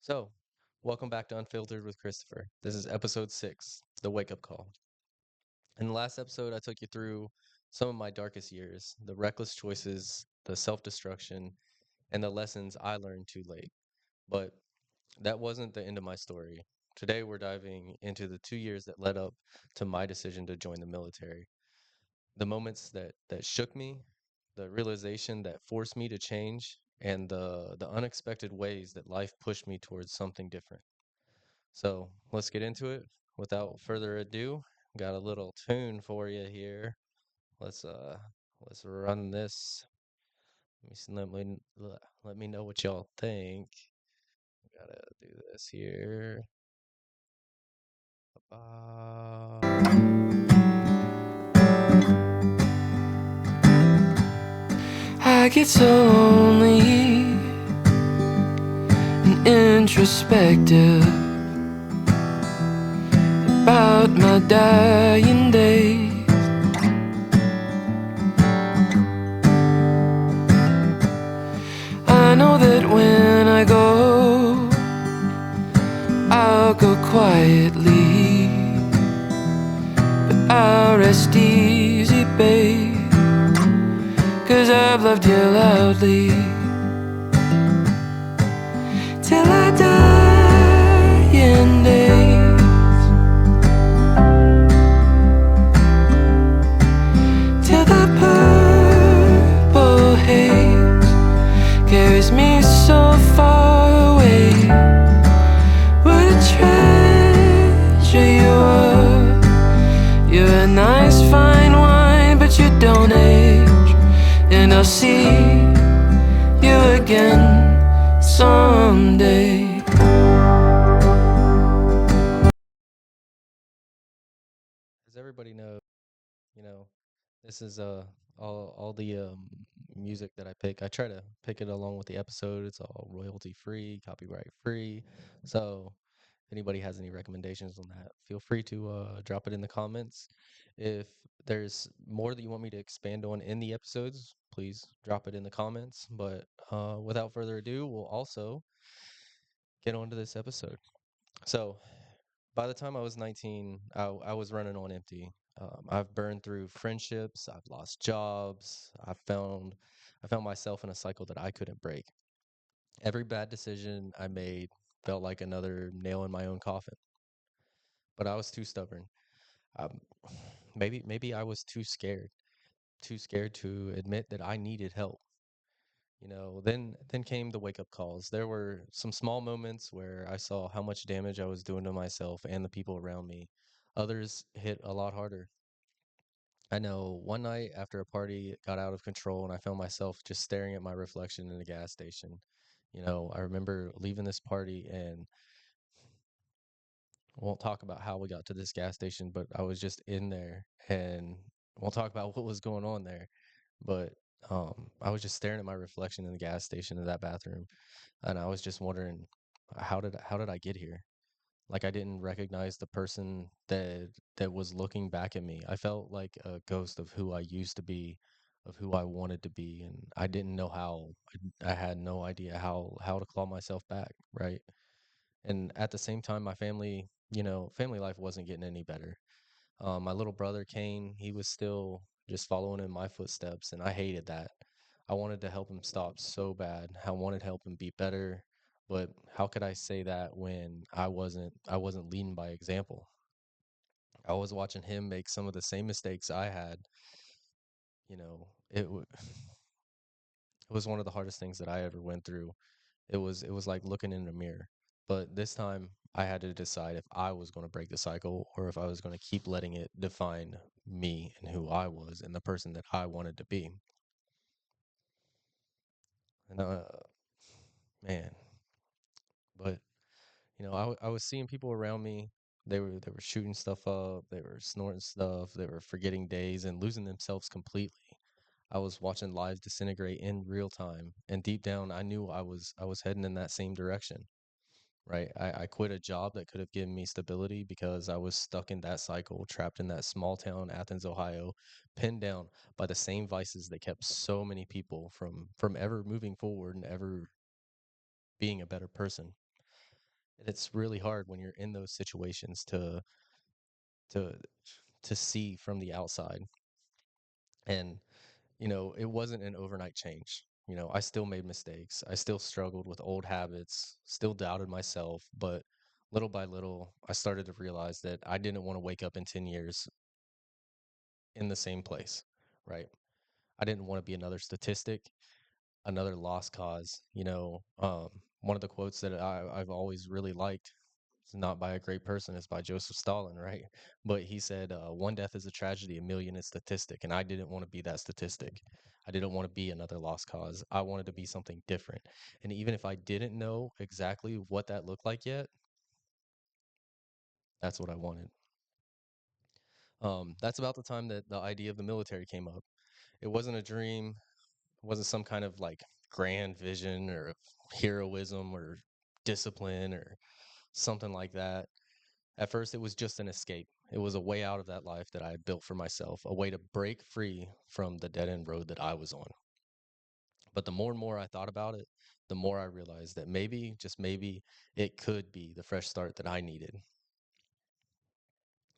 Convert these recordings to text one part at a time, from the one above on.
So, welcome back to Unfiltered with Christopher. This is episode 6, The Wake Up Call. In the last episode, I took you through some of my darkest years, the reckless choices, the self destruction, and the lessons I learned too late. But that wasn't the end of my story. Today, we're diving into the 2 years that led up to my decision to join the military. The moments that shook me, the realization that forced me to change, and the unexpected ways that life pushed me towards something different. So let's get into it. Without further ado, got a little tune for you here. Let's uh let's run this. Let me know what y'all think. Gotta do this here. I get so lonely and introspective about my dying days. I know that when I go, I'll go quietly, but I'll rest easy, babe, 'cause I've loved you loudly till I die in days, till the purple haze carries me so far away. What a treasure you are. You're a nice fine wine, but you don't age. And I'll see you again someday. As everybody knows, you know, this is all the music that I pick. I try to pick it along with the episode. It's all royalty free, copyright free. So if anybody has any recommendations on that, feel free to drop it in the comments. If there's more that you want me to expand on in the episodes, please drop it in the comments. But without further ado, we'll also get on to this episode. So, by the time I was 19, I was running on empty. I've burned through friendships, I've lost jobs, I found myself in a cycle that I couldn't break. Every bad decision I made felt like another nail in my own coffin, but I was too stubborn. Um, maybe I was too scared to admit that I needed help. Then came the wake up calls. There were some small moments where I saw how much damage I was doing to myself and the people around me. Others hit a lot harder. I know one night after a party got out of control and I found myself just staring at my reflection in a gas station. I remember leaving this party and won't talk about how we got to this gas station, but I was just in there and won't talk about what was going on there. But I was just staring at my reflection in the gas station in that bathroom, and I was just wondering, how did I get here? Like I didn't recognize the person that was looking back at me. I felt like a ghost of who I used to be, of who I wanted to be, and I didn't know how. I had no idea how to claw myself back, right? And at the same time, my family, family life wasn't getting any better. My little brother Kane, he was still just following in my footsteps, and I hated that. I wanted to help him stop so bad. I wanted to help him be better, but how could I say that when I wasn't leading by example? I was watching him make some of the same mistakes I had. You know, it was one of the hardest things that I ever went through. It was like looking in a mirror. But this time I had to decide if I was going to break the cycle or if I was going to keep letting it define me and who I was and the person that I wanted to be. And man, but I was seeing people around me. They were shooting stuff up, they were snorting stuff, they were forgetting days and losing themselves completely. I was watching lives disintegrate in real time, and deep down I knew I was heading in that same direction. Right. I quit a job that could have given me stability because I was stuck in that cycle, trapped in that small town, Athens, Ohio, pinned down by the same vices that kept so many people from ever moving forward and ever being a better person. And it's really hard when you're in those situations to to see from the outside. And it wasn't an overnight change. I still made mistakes. I still struggled with old habits, still doubted myself, but little by little, I started to realize that I didn't want to wake up in 10 years in the same place, right? I didn't want to be another statistic, another lost cause. One of the quotes that I've always really liked, it's not by a great person, it's by Joseph Stalin, right? But he said, one death is a tragedy, a million is statistic. And I didn't want to be that statistic. I didn't want to be another lost cause. I wanted to be something different. And even if I didn't know exactly what that looked like yet, that's what I wanted. That's about the time that the idea of the military came up. It wasn't a dream, it wasn't some kind of like grand vision or heroism or discipline or something like that. At first, it was just an escape. It was a way out of that life that I had built for myself, a way to break free from the dead end road that I was on. But the more and more I thought about it, the more I realized that maybe, just maybe, it could be the fresh start that I needed.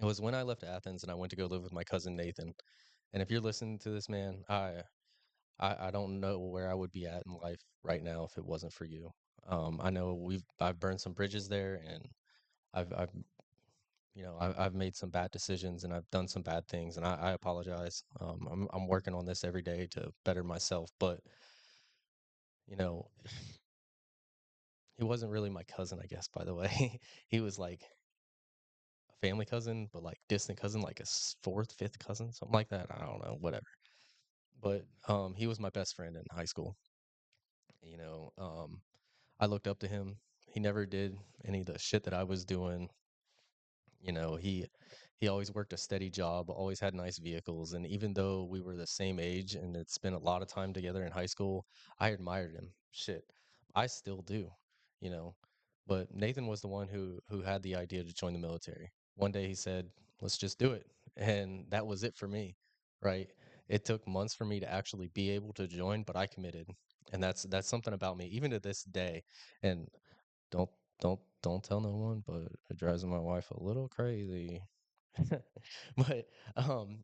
It was when I left Athens and I went to go live with my cousin Nathan. And if you're listening to this, man, I don't know where I would be at in life right now if it wasn't for you. I know I've burned some bridges there, and I've I've made some bad decisions and I've done some bad things, and I apologize. I'm working on this every day to better myself, but you know, he wasn't really my cousin, I guess, by the way. He was like a family cousin, but like distant cousin, like a fourth, fifth cousin, something like that. I don't know, whatever. But he was my best friend in high school. You know, um, I looked up to him. He never did any of the shit that I was doing. He always worked a steady job, always had nice vehicles, and even though we were the same age and had spent a lot of time together in high school, I admired him. Shit, I still do, you know. But Nathan was the one who had the idea to join the military. One day he said, "Let's just do it," and that was it for me, right? It took months for me to actually be able to join, but I committed, and that's something about me, even to this day. And don't don't tell no one, but it drives my wife a little crazy. But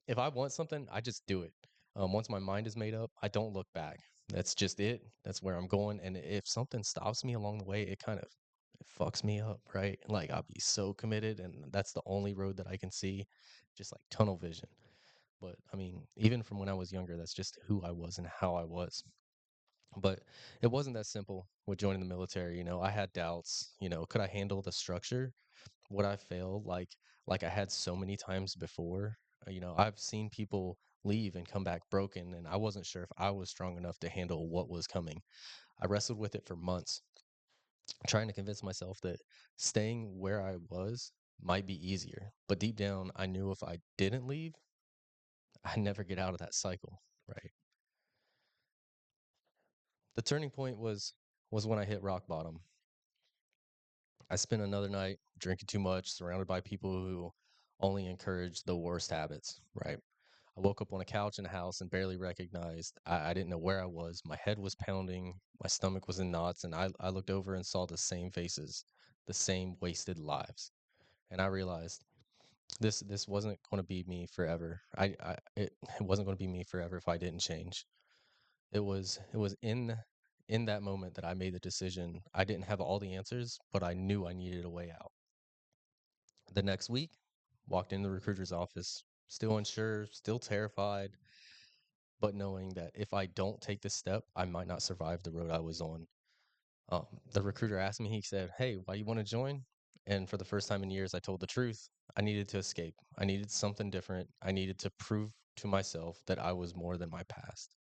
if I want something, I just do it. Once my mind is made up, I don't look back. That's just it. That's where I'm going. And if something stops me along the way, it fucks me up, right? Like I'll be so committed, and that's the only road that I can see, just like tunnel vision. But I mean, even from when I was younger, that's just who I was and how I was. But it wasn't that simple with joining the military. I had doubts. Could I handle the structure? Would I fail like I had so many times before? I've seen people leave and come back broken, and I wasn't sure if I was strong enough to handle what was coming. I wrestled with it for months, trying to convince myself that staying where I was might be easier. But deep down, I knew if I didn't leave, I'd never get out of that cycle, right? The turning point was when I hit rock bottom. I spent another night drinking too much, surrounded by people who only encourage the worst habits, right? I woke up on a couch in a house and barely recognized. I didn't know where I was. My head was pounding, my stomach was in knots, and I looked over and saw the same faces, the same wasted lives. And I realized this wasn't going to be me forever. It wasn't going to be me forever if I didn't change. It was in that moment that I made the decision. I didn't have all the answers, but I knew I needed a way out. The next week, walked in the recruiter's office, still unsure, still terrified, but knowing that if I don't take this step, I might not survive the road I was on. The recruiter asked me, he said, "Hey, why you want to join?" And for the first time in years, I told the truth. I needed to escape. I needed something different. I needed to prove to myself that I was more than my past.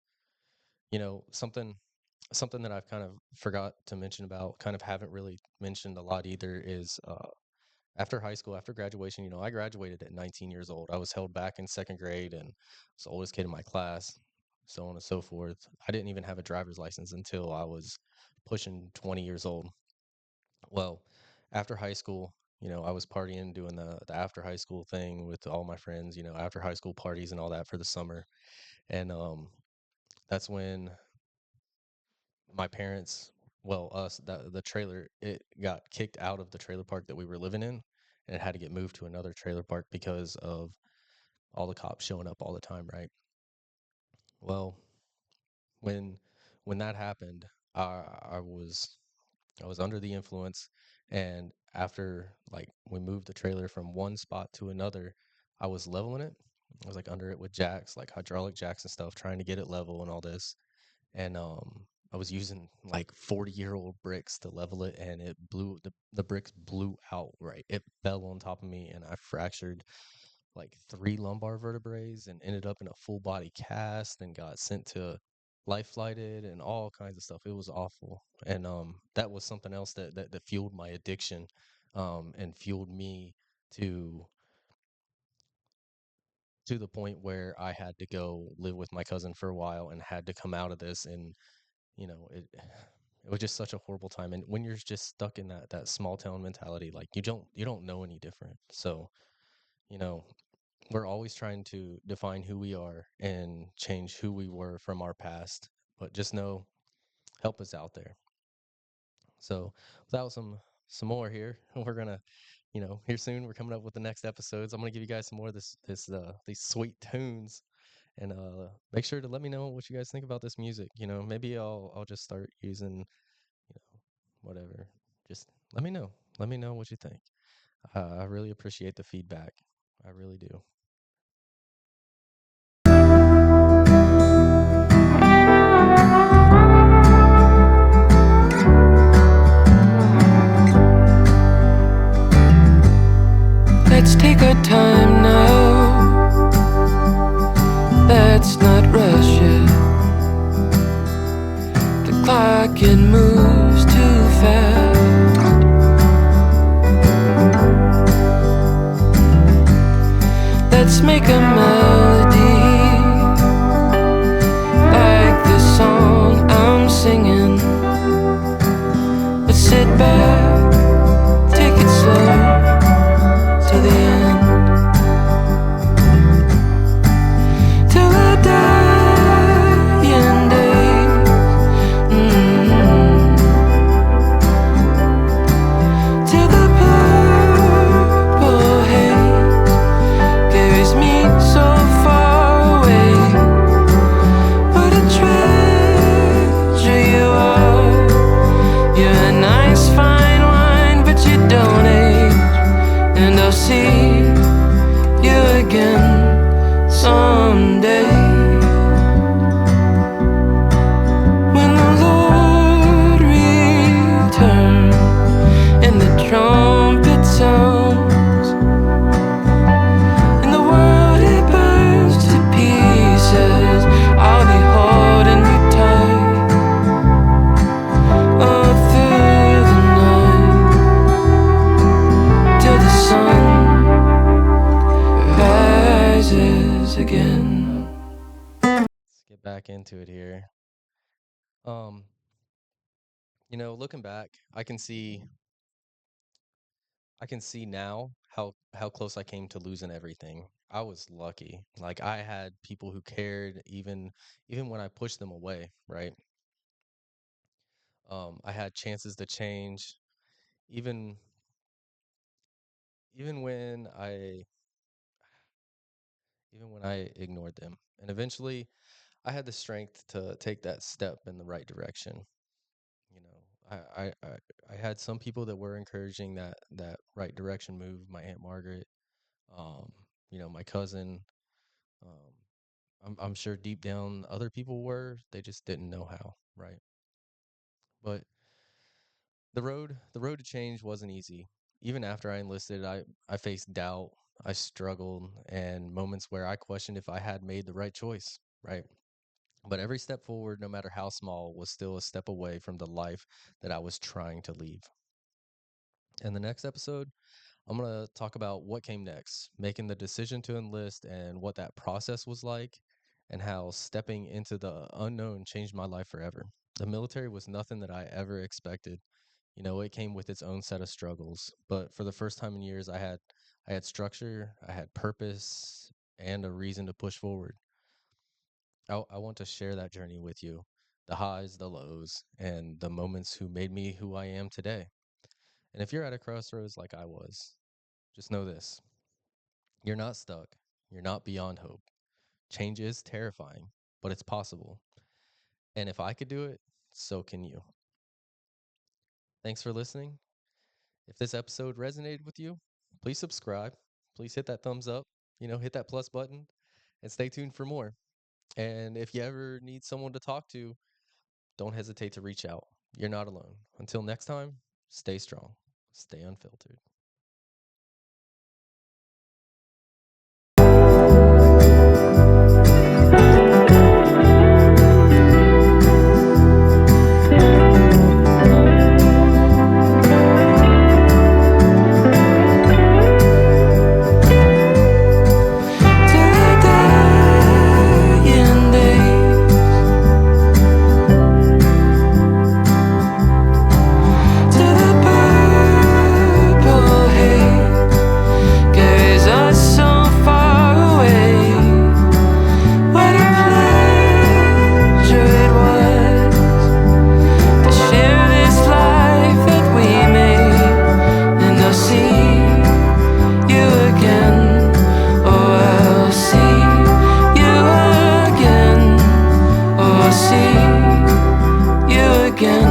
Something that I've kind of forgot to mention about, kind of haven't really mentioned a lot either, is after high school, after graduation, I graduated at 19 years old. I was held back in second grade and was the oldest kid in my class, so on and so forth. I didn't even have a driver's license until I was pushing 20 years old. Well, after high school, I was partying, doing the after high school thing with all my friends, after high school parties and all that for the summer. And that's when my parents well, us that the trailer, it got kicked out of the trailer park that we were living in, and it had to get moved to another trailer park because of all the cops showing up all the time, right? Well, when when that happened, I was I was under the influence, and after like we moved the trailer from one spot to another, I was leveling it. I was like under it with jacks, like hydraulic jacks and stuff, trying to get it level and all this. And I was using like 40-year-old bricks to level it, and it blew the bricks blew out, right? It fell on top of me, and I fractured like three lumbar vertebrae and ended up in a full body cast and got sent to life flighted and all kinds of stuff. It was awful. And that was something else that fueled my addiction, and fueled me to to the point where I had to go live with my cousin for a while and had to come out of this. And it was just such a horrible time. And when you're just stuck in that small town mentality, like you don't know any different. So, you know, we're always trying to define who we are and change who we were from our past. But just know, help is out there. So without some more here, we're gonna, here soon we're coming up with the next episodes. I'm gonna give you guys some more of these sweet tunes. And make sure to let me know what you guys think about this music. Maybe I'll just start using, whatever. Just let me know. Let me know what you think. I really appreciate the feedback. I really do. Let's take our time now. Let's not rush it. The clock it moves too fast. Let's make a melody like the song I'm singing. Let's sit back, take it slow to the end. Till the dying day. Till the purple haze carries me so far away. What a treasure you are. You're a nice fine wine, but you don't age. And I'll see you again someday. When the Lord returns and the trumpet sounds and the world it burns to pieces, I'll be holding you tight all through the night till the sun rises again. Let's get back into it here. Um, looking back, I can see now how close I came to losing everything. I was lucky. Like I had people who cared even when I pushed them away, right? I had chances to change even even when I even when I ignored them. And eventually I had the strength to take that step in the right direction. You know, I had some people that were encouraging that right direction move. My Aunt Margaret, um, my cousin. Um, I'm sure deep down other people were. They just didn't know how, right? But the road to change wasn't easy. Even after I enlisted, I faced doubt, I struggled, and moments where I questioned if I had made the right choice, right? But every step forward, no matter how small, was still a step away from the life that I was trying to leave. In the next episode, I'm going to talk about what came next, making the decision to enlist and what that process was like, and how stepping into the unknown changed my life forever. The military was nothing that I ever expected. It came with its own set of struggles, but for the first time in years, I had structure, I had purpose, and a reason to push forward. I want to share that journey with you. the highs, the lows, and the moments who made me who I am today. And if you're at a crossroads like I was, just know this: you're not stuck, you're not beyond hope. Change is terrifying, but it's possible. And if I could do it, so can you. Thanks for listening. If this episode resonated with you, please subscribe. Please hit that thumbs up, hit that plus button, and stay tuned for more. And if you ever need someone to talk to, don't hesitate to reach out. You're not alone. Until next time, stay strong, stay unfiltered. Again.